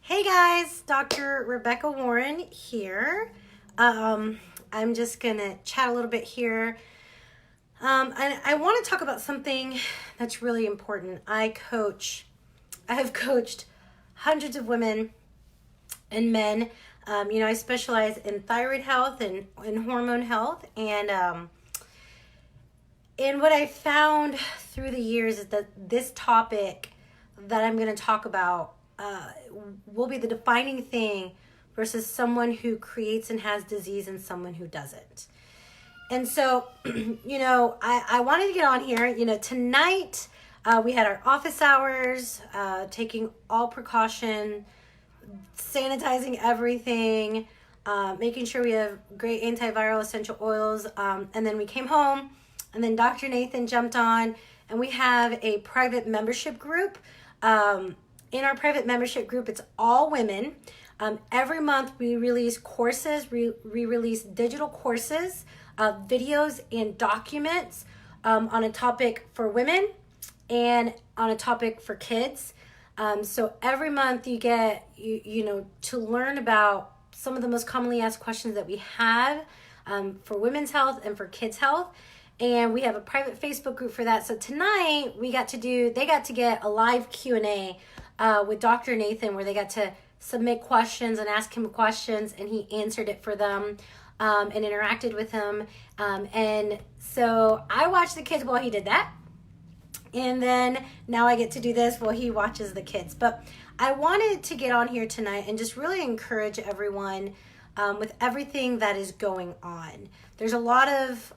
Hey guys, Dr. Rebecca Warren here. I'm just gonna chat a little bit here. And I want to talk about something that's really important. I have coached hundreds of women and men. I specialize in thyroid health and in hormone health. And what I found through the years is that this topic that I'm going to talk about will be the defining thing versus someone who creates and has disease and someone who doesn't. And so, I wanted to get on here. Tonight we had our office hours, taking all precaution, sanitizing everything, making sure we have great antiviral essential oils. And then we came home, and then Dr. Nathan jumped on, and we have a private membership group. In our private membership group, it's all women. Every month we release courses, we release digital courses, videos and documents on a topic for women and on a topic for kids. So every month you get, to learn about some of the most commonly asked questions that we have for women's health and for kids' health. And we have a private Facebook group for that. So tonight they got to get a live Q&A with Dr. Nathan, where they got to submit questions and ask him questions, and he answered it for them and interacted with them. And so I watched the kids while he did that. And then now I get to do this while he watches the kids. But I wanted to get on here tonight and just really encourage everyone with everything that is going on. There's a lot of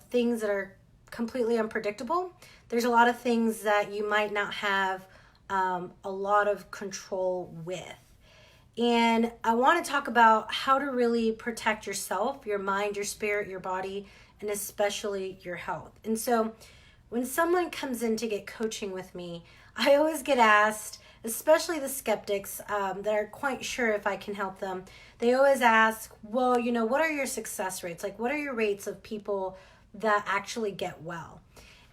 things that are completely unpredictable. There's a lot of things that you might not have a lot of control with. And I want to talk about how to really protect yourself, your mind, your spirit, your body, and especially your health. And so when someone comes in to get coaching with me, I always get asked, especially the skeptics that are quite sure if I can help them, they always ask, well, what are your success rates? Like, what are your rates of people that actually get well?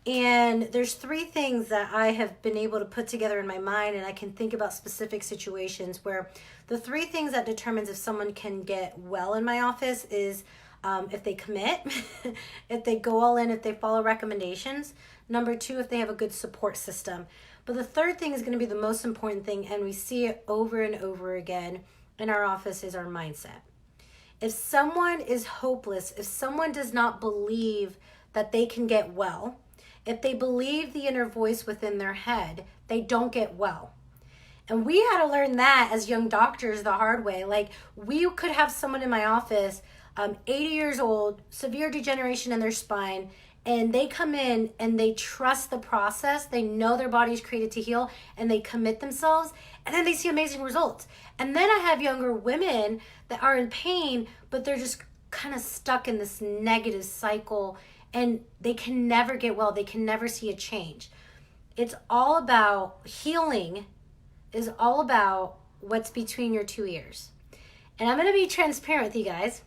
And there's three things that I have been able to put together in my mind, and I can think about specific situations where the three things that determines if someone can get well in my office is if they commit, if they go all in, if they follow recommendations. Number two, if they have a good support system. But the third thing is going to be the most important thing, and we see it over and over again in our office, is our mindset. If someone is hopeless, if someone does not believe that they can get well, if they believe the inner voice within their head, they don't get well. And we had to learn that as young doctors the hard way. Like, we could have someone in my office, 80 years old, severe degeneration in their spine, and they come in and they trust the process. They know their body's created to heal, and they commit themselves, and then they see amazing results. And then I have younger women that are in pain, but they're just kind of stuck in this negative cycle, and they can never get well. They can never see a change. It's all about healing, is all about what's between your two ears. And I'm going to be transparent with you guys.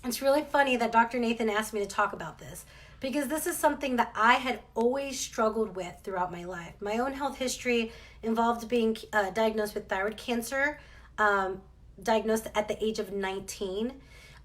It's really funny that Dr. Nathan asked me to talk about this, because this is something that I had always struggled with throughout my life. My own health history involved being diagnosed with thyroid cancer, diagnosed at the age of 19.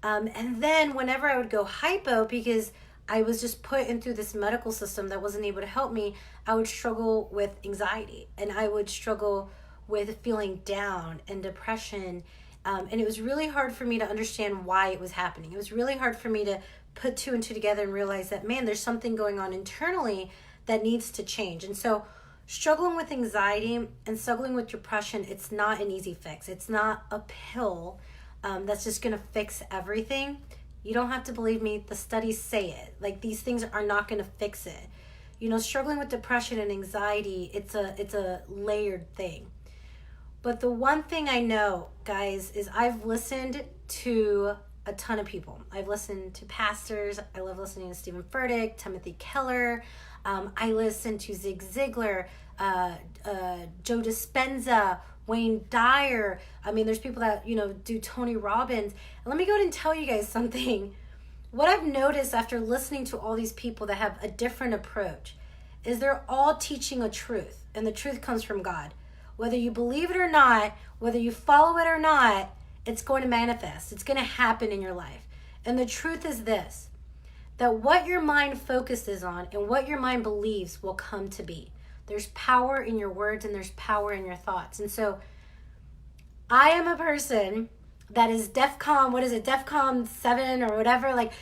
And then whenever I would go hypo, because I was just put into this medical system that wasn't able to help me, I would struggle with anxiety, and I would struggle with feeling down and depression. And it was really hard for me to understand why it was happening. It was really hard for me to put two and two together and realize that, man, there's something going on internally that needs to change. And so struggling with anxiety and struggling with depression, it's not an easy fix. It's not a pill that's just going to fix everything. You don't have to believe me. The studies say it. Like, these things are not going to fix it. Struggling with depression and anxiety, it's a layered thing. But the one thing I know, guys, is I've listened to a ton of people. I've listened to pastors. I love listening to Stephen Furtick, Timothy Keller. I listen to Zig Ziglar, Joe Dispenza, Wayne Dyer. I mean, there's people that, do Tony Robbins. And let me go ahead and tell you guys something. What I've noticed after listening to all these people that have a different approach is they're all teaching a truth, and the truth comes from God. whether you believe it or not, whether you follow it or not, it's going to manifest. It's going to happen in your life. And the truth is this, that what your mind focuses on and what your mind believes will come to be. There's power in your words and there's power in your thoughts. And so I am a person that is DEFCON 7 or whatever. Like,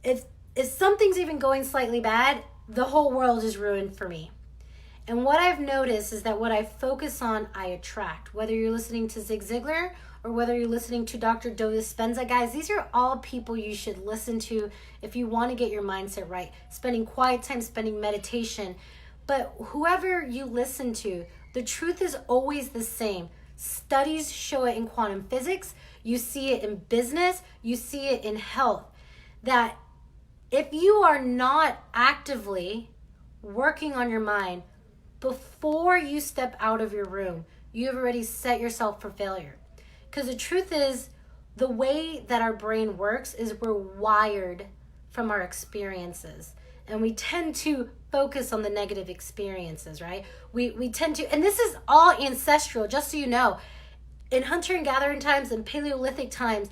if something's even going slightly bad, the whole world is ruined for me. And what I've noticed is that what I focus on, I attract. Whether you're listening to Zig Ziglar or whether you're listening to Dr. Joe Dispenza, guys, these are all people you should listen to if you want to get your mindset right. Spending quiet time, spending meditation. But whoever you listen to, the truth is always the same. Studies show it in quantum physics. You see it in business. You see it in health. That if you are not actively working on your mind before you step out of your room, you have already set yourself for failure. Because the truth is, the way that our brain works is we're wired from our experiences. And we tend to focus on the negative experiences, right? We tend to, and this is all ancestral, just so you know. In hunter and gathering times and Paleolithic times,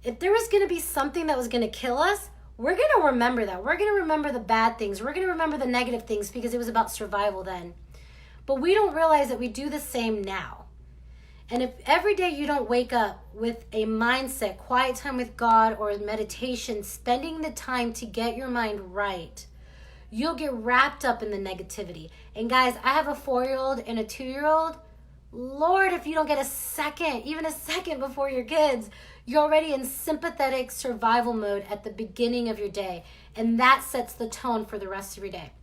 if there was going to be something that was going to kill us, we're going to remember that. We're going to remember the bad things. We're going to remember the negative things because it was about survival then. But we don't realize that we do the same now. And if every day you don't wake up with a mindset, quiet time with God or meditation, spending the time to get your mind right, you'll get wrapped up in the negativity. And guys, I have a 4-year-old and a 2-year-old. Lord, if you don't get a second, even a second before your kids, you're already in sympathetic survival mode at the beginning of your day. And that sets the tone for the rest of your day.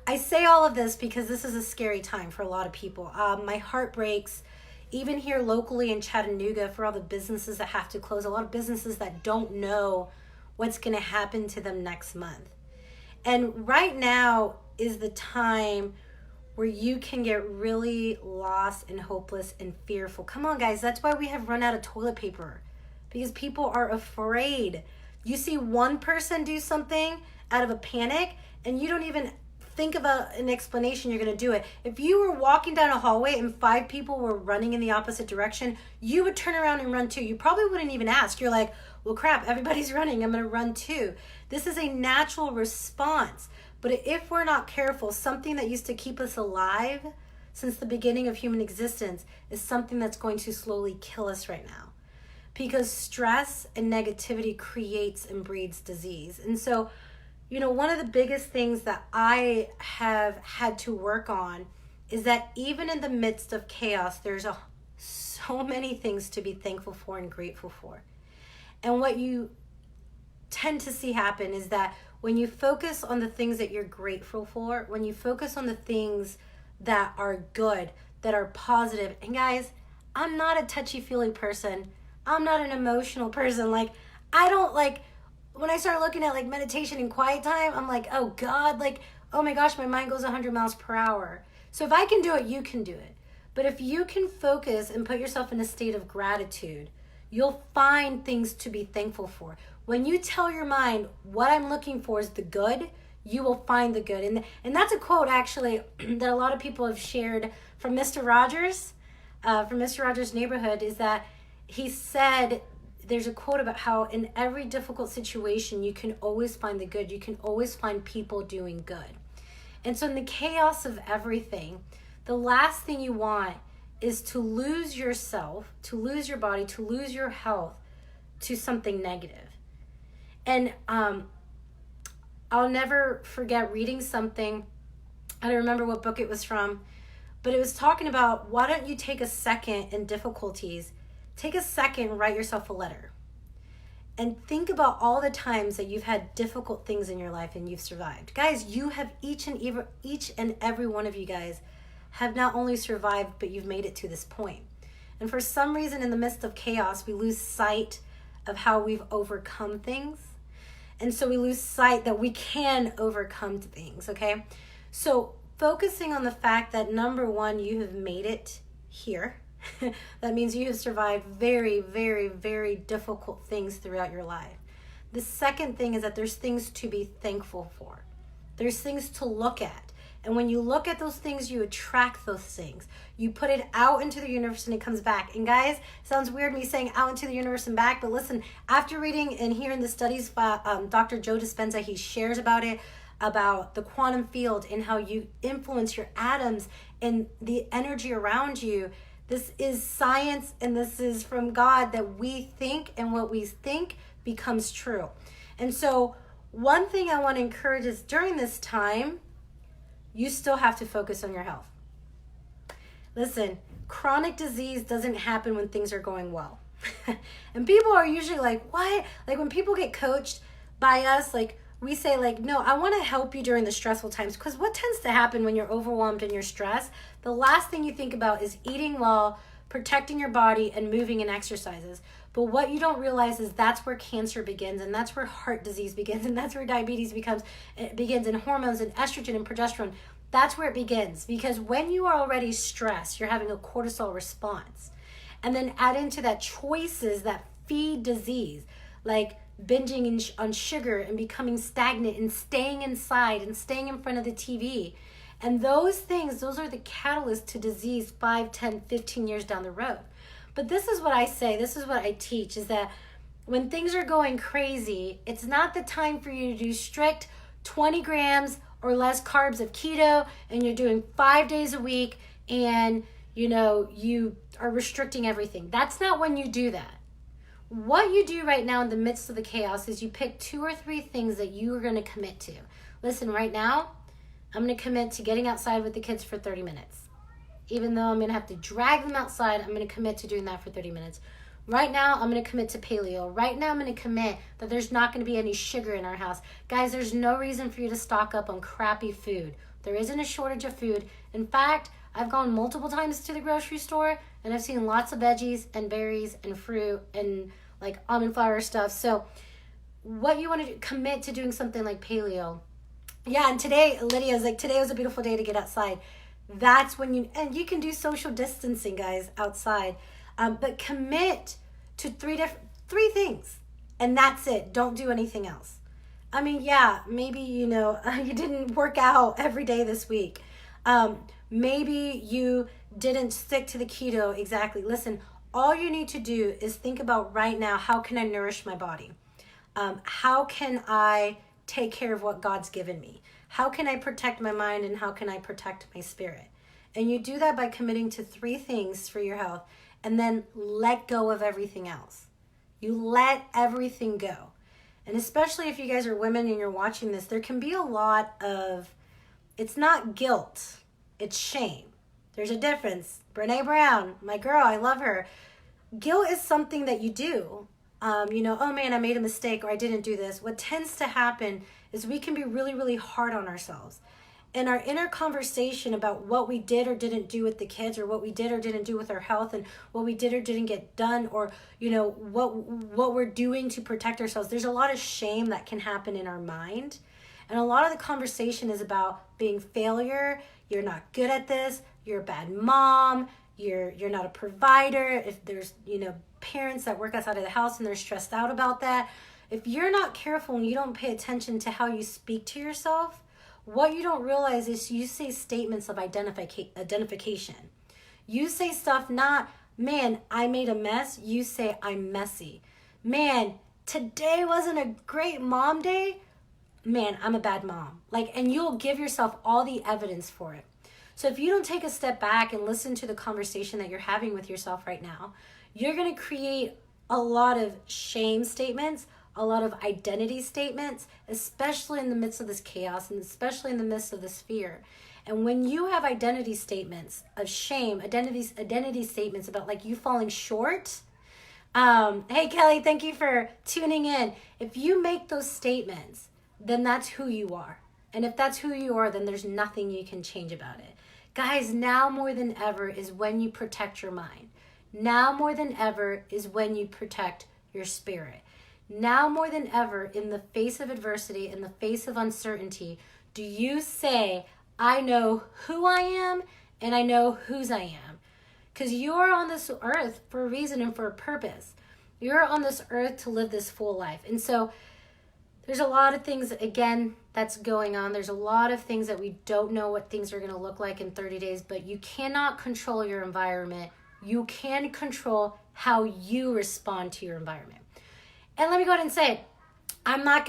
I say all of this because this is a scary time for a lot of people. My heart breaks, even here locally in Chattanooga, for all the businesses that have to close, a lot of businesses that don't know what's going to happen to them next month. And right now is the time where you can get really lost and hopeless and fearful. Come on, guys. That's why we have run out of toilet paper, because people are afraid. You see one person do something out of a panic and you don't even think about an explanation, you're going to do it. If you were walking down a hallway and 5 people were running in the opposite direction, you would turn around and run too. You probably wouldn't even ask. You're like, well, crap, everybody's running. I'm going to run too. This is a natural response. But if we're not careful, something that used to keep us alive since the beginning of human existence is something that's going to slowly kill us right now. Because stress and negativity creates and breeds disease. And so, you know, one of the biggest things that I have had to work on is that even in the midst of chaos, there's so many things to be thankful for and grateful for. And what you tend to see happen is that when you focus on the things that you're grateful for, when you focus on the things that are good, that are positive, and guys, I'm not a touchy-feely person. I'm not an emotional person. Like, I don't like, when I start looking at like meditation and quiet time, I'm like, oh God, like, oh my gosh, my mind goes 100 miles per hour. So if I can do it, you can do it. But if you can focus and put yourself in a state of gratitude, you'll find things to be thankful for. When you tell your mind, what I'm looking for is the good, you will find the good. And that's a quote actually that a lot of people have shared from Mr. Rogers, from Mr. Rogers' Neighborhood, is that he said, there's a quote about how in every difficult situation, you can always find the good. You can always find people doing good. And so in the chaos of everything, the last thing you want is to lose yourself, to lose your body, to lose your health to something negative. And I'll never forget reading something. I don't remember what book it was from, but it was talking about, why don't you take a second in difficulties, take a second and write yourself a letter. And think about all the times that you've had difficult things in your life and you've survived. Guys, you have each and every one of you guys have not only survived, but you've made it to this point. And for some reason, in the midst of chaos, we lose sight of how we've overcome things. And so we lose sight that we can overcome things, okay? So focusing on the fact that, number one, you have made it here. That means you have survived very, very, very difficult things throughout your life. The second thing is that there's things to be thankful for. There's things to look at. And when you look at those things, you attract those things. You put it out into the universe and it comes back. And guys, sounds weird me saying out into the universe and back, but listen, after reading and hearing the studies by Dr. Joe Dispenza, he shares about it, about the quantum field and how you influence your atoms and the energy around you. This is science, and this is from God, that we think, and what we think becomes true. And so one thing I want to encourage is during this time, you still have to focus on your health. Listen, chronic disease doesn't happen when things are going well. And people are usually like, what? Like when people get coached by us, like we say like, no, I want to help you during the stressful times. Because what tends to happen when you're overwhelmed and you're stressed, the last thing you think about is eating well, protecting your body, and moving and exercises. But what you don't realize is that's where cancer begins, and that's where heart disease begins, and that's where diabetes begins, and hormones and estrogen and progesterone. That's where it begins. Because when you are already stressed, you're having a cortisol response. And then add into that choices that feed disease, like binging on sugar and becoming stagnant and staying inside and staying in front of the TV. And those things, those are the catalysts to disease 5, 10, 15 years down the road. But this is what I say, this is what I teach, is that when things are going crazy, it's not the time for you to do strict 20 grams or less carbs of keto, and you're doing 5 days a week, and you are restricting everything. That's not when you do that. What you do right now in the midst of the chaos is you pick 2 or 3 things that you are going to commit to. Listen, right now, I'm going to commit to getting outside with the kids for 30 minutes. Even though I'm going to have to drag them outside, I'm going to commit to doing that for 30 minutes. Right now, I'm going to commit to paleo. Right now, I'm going to commit that there's not going to be any sugar in our house. Guys, there's no reason for you to stock up on crappy food. There isn't a shortage of food. In fact, I've gone multiple times to the grocery store, and I've seen lots of veggies and berries and fruit and like almond flour stuff. So what you want to do, commit to doing something like paleo. Yeah, and today, Lydia's like, today was a beautiful day to get outside. That's when and you can do social distancing, guys, outside. But commit to three things, and that's it. Don't do anything else. I mean, yeah, maybe, you didn't work out every day this week. Maybe you didn't stick to the keto exactly. Listen, all you need to do is think about right now, how can I nourish my body? How can I take care of what God's given me? How can I protect my mind, and how can I protect my spirit? And you do that by committing to 3 things for your health, and then let go of everything else. You let everything go. And especially if you guys are women and you're watching this, there can be a lot of, it's not guilt, it's shame. There's a difference. Brene Brown, my girl, I love her. Guilt is something that you do. Oh man, I made a mistake, or I didn't do this. What tends to happen is we can be really, really hard on ourselves. And our inner conversation about what we did or didn't do with the kids, or what we did or didn't do with our health, and what we did or didn't get done, or what we're doing to protect ourselves. There's a lot of shame that can happen in our mind. And a lot of the conversation is about being failure. You're not good at this. You're a bad mom. You're not a provider. If there's, parents that work outside of the house and they're stressed out about that. If you're not careful and you don't pay attention to how you speak to yourself, what you don't realize is you say statements of identification. You say stuff not, man, I made a mess. You say, I'm messy. Man, today wasn't a great mom day. Man, I'm a bad mom. And you'll give yourself all the evidence for it. So if you don't take a step back and listen to the conversation that you're having with yourself right now, you're going to create a lot of shame statements, a lot of identity statements, especially in the midst of this chaos and especially in the midst of this fear. And when you have identity statements of shame, identity statements about you falling short. Hey, Kelly, thank you for tuning in. If you make those statements, then that's who you are. And if that's who you are, then there's nothing you can change about it. Guys, now more than ever is when you protect your mind. Now more than ever is when you protect your spirit. Now more than ever, in the face of adversity, in the face of uncertainty, do you say, I know who I am and I know whose I am? Because you are on this earth for a reason and for a purpose. You're on this earth to live this full life. And so there's a lot of things, again, that's going on. There's a lot of things that we don't know what things are going to look like in 30 days, but you cannot control your environment. You can control how you respond to your environment. And let me go ahead and say, I'm not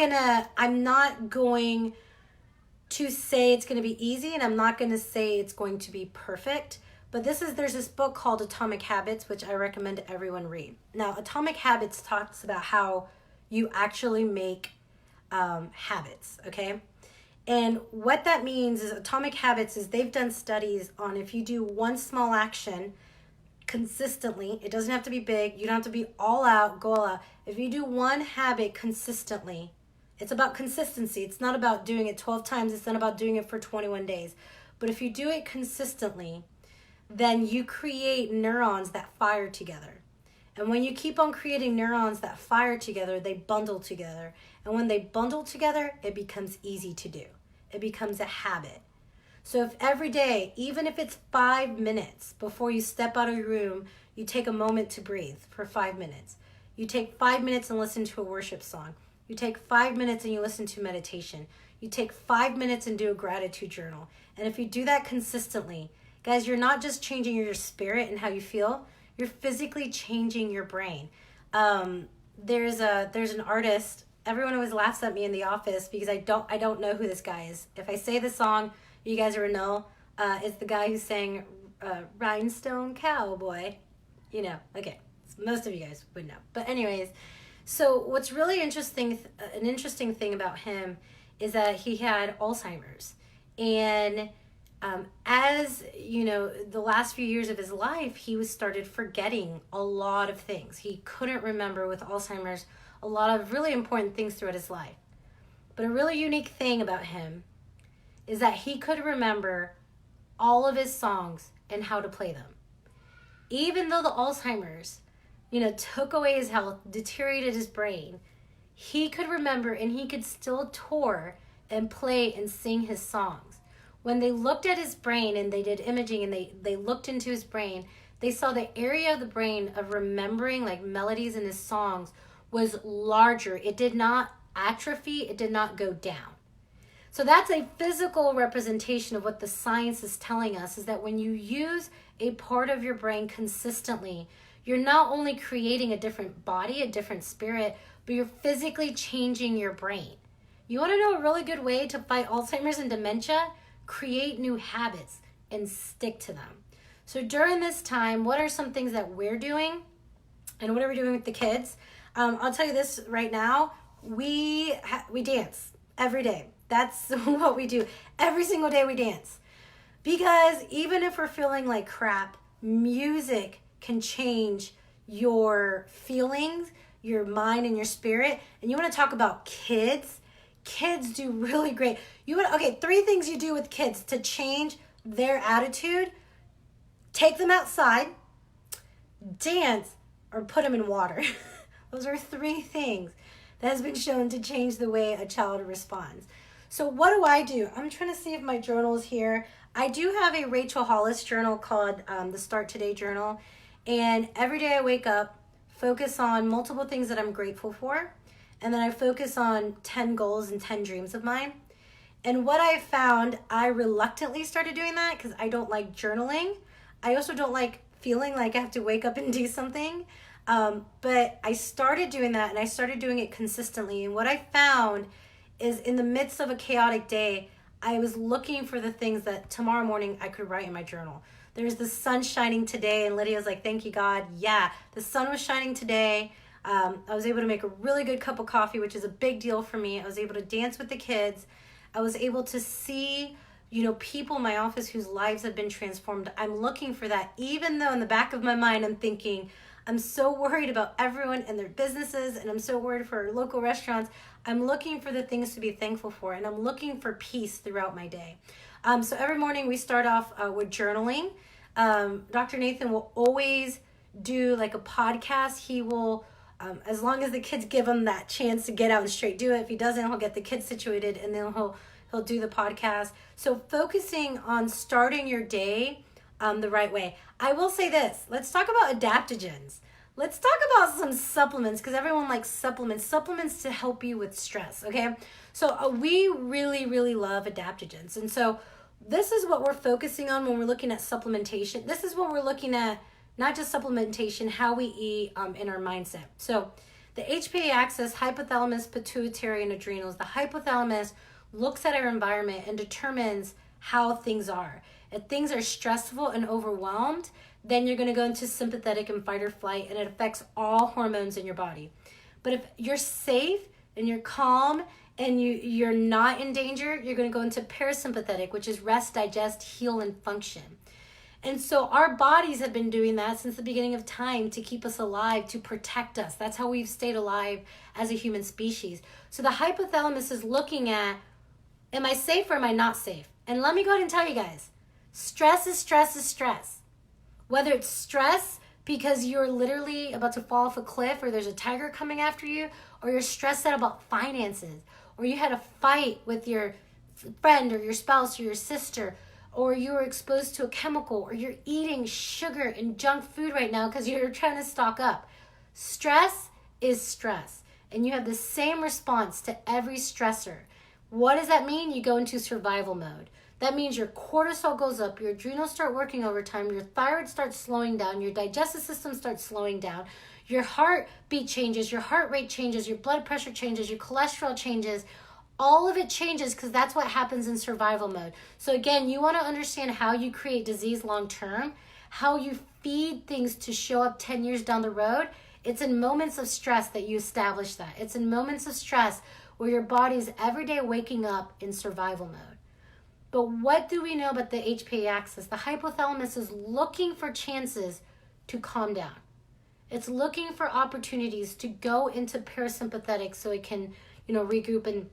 going to say it's going to be easy, and I'm not going to say it's going to be perfect. But there's this book called Atomic Habits, which I recommend everyone read. Now, Atomic Habits talks about how you actually make habits, okay? And what that means is Atomic Habits is they've done studies on if you do one small action consistently, it doesn't have to be big, you don't have to be all out, go all out. If you do one habit consistently, it's about consistency. It's not about doing it 12 times. It's not about doing it for 21 days. But if you do it consistently, then you create neurons that fire together. And when you keep on creating neurons that fire together, they bundle together. And when they bundle together, it becomes easy to do. It becomes a habit. So if every day, even if it's 5 minutes before you step out of your room, you take a moment to breathe for 5 minutes. You take 5 minutes and listen to a worship song. You take 5 minutes and you listen to meditation. You take 5 minutes and do a gratitude journal. And if you do that consistently, guys, you're not just changing your spirit and how you feel, you're physically changing your brain. There's an artist, everyone always laughs at me in the office because I don't know who this guy is. If I say the song, you guys will know, it's the guy who sang Rhinestone Cowboy. You know, okay, most of you guys would know. But anyways, so what's really interesting, an interesting thing about him is that he had Alzheimer's. And as you know, the last few years of his life, he started forgetting a lot of things. He couldn't remember with Alzheimer's a lot of really important things throughout his life. But a really unique thing about him is that he could remember all of his songs and how to play them. Even though the Alzheimer's, took away his health, deteriorated his brain, he could remember and he could still tour and play and sing his songs. When they looked at his brain and they did imaging and they looked into his brain, they saw the area of the brain of remembering like melodies in his songs was larger. It did not atrophy. It did not go down. So that's a physical representation of what the science is telling us, is that when you use a part of your brain consistently, you're not only creating a different body, a different spirit, but you're physically changing your brain. You want to know a really good way to fight Alzheimer's and dementia? Create new habits and stick to them. So during this time, what are some things that we're doing and what are we doing with the kids? I'll tell you this right now. We dance every day. That's what we do. Every single day we dance. Because even if we're feeling like crap, music can change your feelings, your mind, and your spirit. And you want to talk about kids? Kids do really great. 3 things you do with kids to change their attitude. Take them outside, dance, or put them in water. Those are 3 things that has been shown to change the way a child responds. So what do? I'm trying to see if my journal is here. I do have a Rachel Hollis journal called the Start Today Journal. And every day I wake up, focus on multiple things that I'm grateful for. And then I focus on 10 goals and 10 dreams of mine. And what I found, I reluctantly started doing that because I don't like journaling. I also don't like feeling like I have to wake up and do something. But I started doing that and I started doing it consistently. And what I found is in the midst of a chaotic day, I was looking for the things that tomorrow morning I could write in my journal. There's the sun shining today, and Lydia's like, thank you, God. Yeah, the sun was shining today. I was able to make a really good cup of coffee, which is a big deal for me. I was able to dance with the kids. I was able to see, people in my office whose lives have been transformed. I'm looking for that, even though in the back of my mind, I'm thinking, I'm so worried about everyone and their businesses, and I'm so worried for local restaurants. I'm looking for the things to be thankful for, and I'm looking for peace throughout my day. So every morning we start off with journaling. Dr. Nathan will always do like a podcast. He will, as long as the kids give him that chance to get out and straight do it. If he doesn't, he'll get the kids situated and then he'll do the podcast. So focusing on starting your day the right way. I will say this. Let's talk about adaptogens. let's talk about some supplements, because everyone likes supplements to help you with stress. Okay, so we really, really love adaptogens, and so this is what we're focusing on when we're looking at supplementation. This is what we're looking at, not just supplementation, how we eat, in our mindset. So the HPA axis, hypothalamus, pituitary, and adrenals. The hypothalamus looks at our environment and determines how things are. If things are stressful and overwhelmed, then you're going to go into sympathetic and fight or flight, and it affects all hormones in your body. But if you're safe and you're calm and you're not in danger, you're going to go into parasympathetic, which is rest, digest, heal, and function. And so our bodies have been doing that since the beginning of time to keep us alive, to protect us. That's how we've stayed alive as a human species. So the hypothalamus is looking at, am I safe or am I not safe? And let me go ahead and tell you guys, stress is stress is stress. Whether it's stress because you're literally about to fall off a cliff, or there's a tiger coming after you, or you're stressed out about finances, or you had a fight with your friend or your spouse or your sister, or you were exposed to a chemical, or you're eating sugar and junk food right now because you're trying to stock up. Stress is stress, and you have the same response to every stressor. What does that mean? You go into survival mode. That means your cortisol goes up, your adrenals start working overtime, your thyroid starts slowing down, your digestive system starts slowing down, your heartbeat changes, your heart rate changes, your blood pressure changes, your cholesterol changes. All of it changes because that's what happens in survival mode. So again, you want to understand how you create disease long term, how you feed things to show up 10 years down the road. It's in moments of stress that you establish that. It's in moments of stress where your body's every day waking up in survival mode. But what do we know about the HPA axis? The hypothalamus is looking for chances to calm down. It's looking for opportunities to go into parasympathetic so it can, regroup and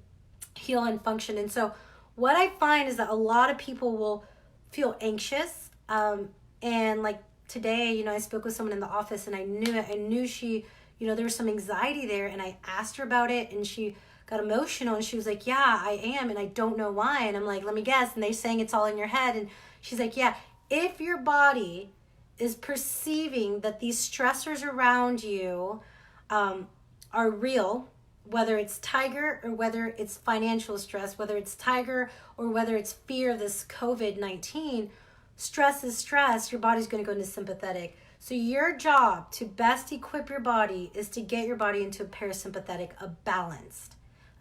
heal and function. And so what I find is that a lot of people will feel anxious. And like today, I spoke with someone in the office, and I knew she, there was some anxiety there, and I asked her about it, and she got emotional, and she was like, yeah, I am, and I don't know why. And I'm like, let me guess. And they're saying it's all in your head. And she's like, yeah, if your body is perceiving that these stressors around you are real, whether it's tiger or whether it's financial stress, whether it's tiger or whether it's fear of this COVID-19, stress is stress, your body's going to go into sympathetic. So your job to best equip your body is to get your body into a parasympathetic, a balanced.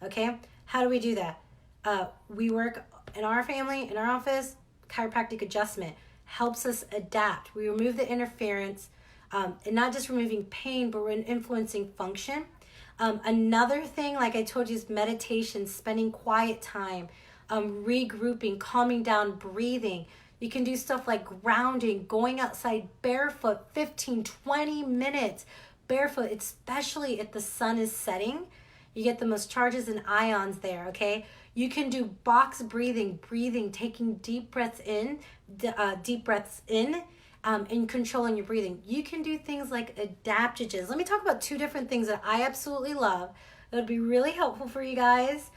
Okay? How do we do that? We work in our family, in our office, chiropractic adjustment helps us adapt. We remove the interference, and not just removing pain, but we're influencing function. Another thing, like I told you, is meditation, spending quiet time, regrouping, calming down, breathing. You can do stuff like grounding, going outside barefoot, 15, 20 minutes barefoot, especially if the sun is setting. You get the most charges and ions there, okay? You can do box breathing, taking deep breaths in, and controlling your breathing. You can do things like adaptogens. Let me talk about two different things that I absolutely love that would be really helpful for you guys.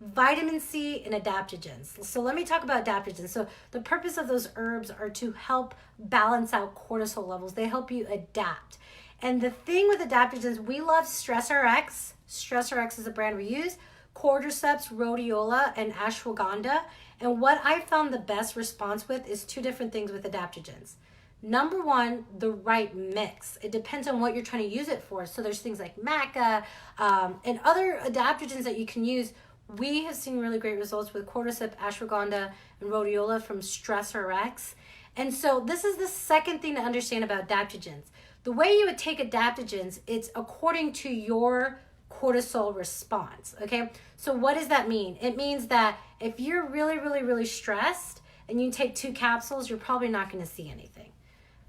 Vitamin C and adaptogens. So let me talk about adaptogens. So the purpose of those herbs are to help balance out cortisol levels. They help you adapt. And the thing with adaptogens, we love StressRx. StressRx is a brand we use. Cordyceps, rhodiola, and ashwagandha. And what I found the best response with is two different things with adaptogens. Number one, the right mix. It depends on what you're trying to use it for. So there's things like maca and other adaptogens that you can use. We have seen really great results with cordyceps, ashwagandha, and rhodiola from StressRx. And so this is the second thing to understand about adaptogens. The way you would take adaptogens, it's according to your cortisol response, okay? So what does that mean? It means that if you're really, really, really stressed and you take 2 capsules, you're probably not going to see anything,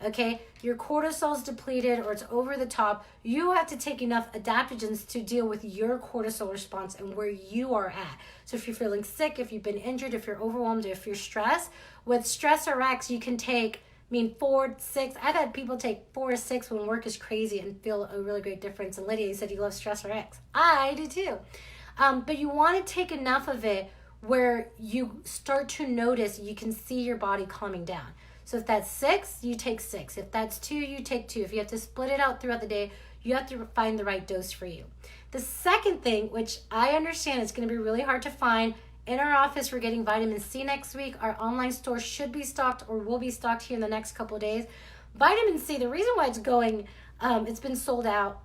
okay? Your cortisol's depleted or it's over the top. You have to take enough adaptogens to deal with your cortisol response and where you are at. So if you're feeling sick, if you've been injured, if you're overwhelmed, if you're stressed, with StressRx, you can take 4, 6. I've had people take 4 to 6 when work is crazy and feel a really great difference. And Lydia, you said you love StressRx. I do too. But you want to take enough of it where you start to notice you can see your body calming down. So if that's 6, you take 6. If that's 2, you take 2. If you have to split it out throughout the day, you have to find the right dose for you. The second thing, which I understand is going to be really hard to find, in our office, we're getting vitamin C next week. Our online store should be stocked or will be stocked here in the next couple of days. Vitamin C, the reason why it's going, it's been sold out,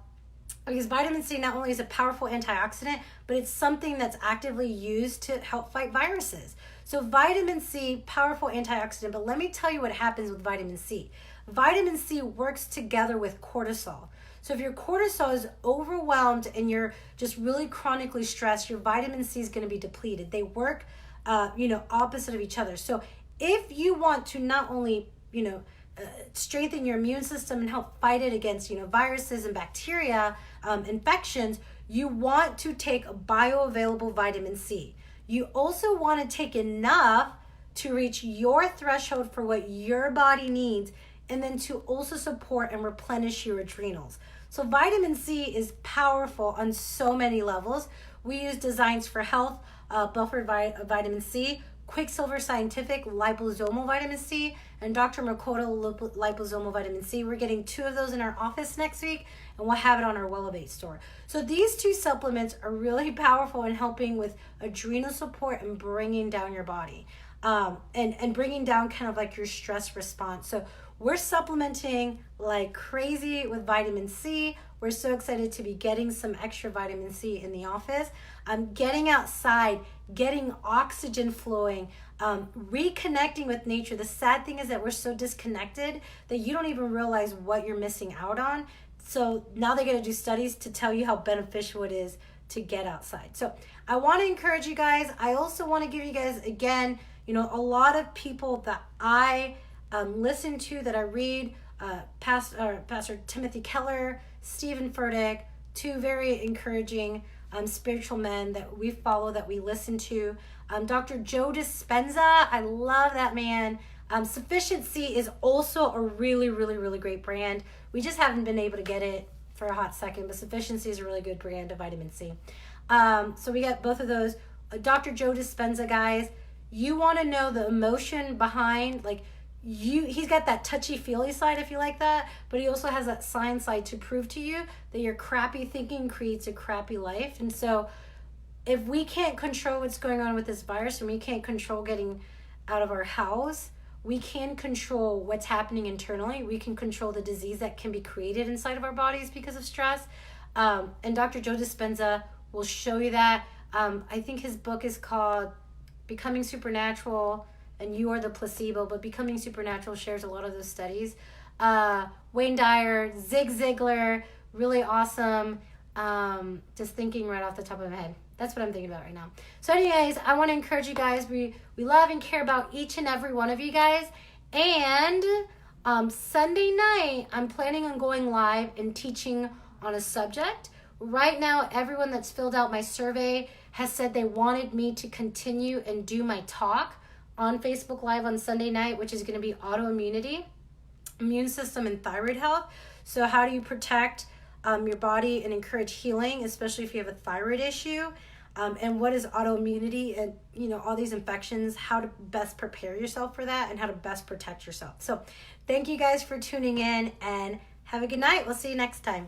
because vitamin C not only is a powerful antioxidant, but it's something that's actively used to help fight viruses. So vitamin C, powerful antioxidant, but let me tell you what happens with vitamin C. Vitamin C works together with cortisol. So if your cortisol is overwhelmed and you're just really chronically stressed, your vitamin C is going to be depleted. They work, opposite of each other. So if you want to not only, strengthen your immune system and help fight it against, viruses and bacteria, infections, you want to take a bioavailable vitamin C. You also want to take enough to reach your threshold for what your body needs, and then to also support and replenish your adrenals. So vitamin C is powerful on so many levels. We use Designs for Health, buffered vitamin C, Quicksilver Scientific liposomal vitamin C, and Dr. Makoto liposomal vitamin C. We're getting 2 of those in our office next week, and we'll have it on our Wellevate store. So these 2 supplements are really powerful in helping with adrenal support and bringing down your body, and bringing down kind of like your stress response. So we're supplementing like crazy with vitamin C. We're so excited to be getting some extra vitamin C in the office. Getting outside, getting oxygen flowing, reconnecting with nature. The sad thing is that we're so disconnected that you don't even realize what you're missing out on. So now they're going to do studies to tell you how beneficial it is to get outside. So I want to encourage you guys. I also want to give you guys, again, a lot of people that I listen to, that I read, Pastor Timothy Keller, Stephen Furtick, 2 very encouraging spiritual men that we follow, that we listen to. Dr. Joe Dispenza, I love that man. Sufficiency is also a really, really, really great brand. We just haven't been able to get it for a hot second, but Sufficiency is a really good brand of vitamin C. So we got both of those. Dr. Joe Dispenza, guys, you want to know the emotion behind, he's got that touchy-feely side, if you like that, but he also has that science side to prove to you that your crappy thinking creates a crappy life. And so if we can't control what's going on with this virus, and we can't control getting out of our house, we can control what's happening internally. We can control the disease that can be created inside of our bodies because of stress. And Dr. Joe Dispenza will show you that. I think his book is called Becoming Supernatural, and You Are the Placebo, but Becoming Supernatural shares a lot of those studies. Wayne Dyer, Zig Ziglar, really awesome. Just thinking right off the top of my head. That's what I'm thinking about right now. So anyways, I want to encourage you guys. We love and care about each and every one of you guys. And Sunday night, I'm planning on going live and teaching on a subject. Right now, everyone that's filled out my survey has said they wanted me to continue and do my talk on Facebook Live on Sunday night, which is going to be autoimmunity, immune system, and thyroid health. So how do you protect your body and encourage healing, especially if you have a thyroid issue? And what is autoimmunity and, all these infections, how to best prepare yourself for that, and how to best protect yourself. So thank you guys for tuning in, and have a good night. We'll see you next time.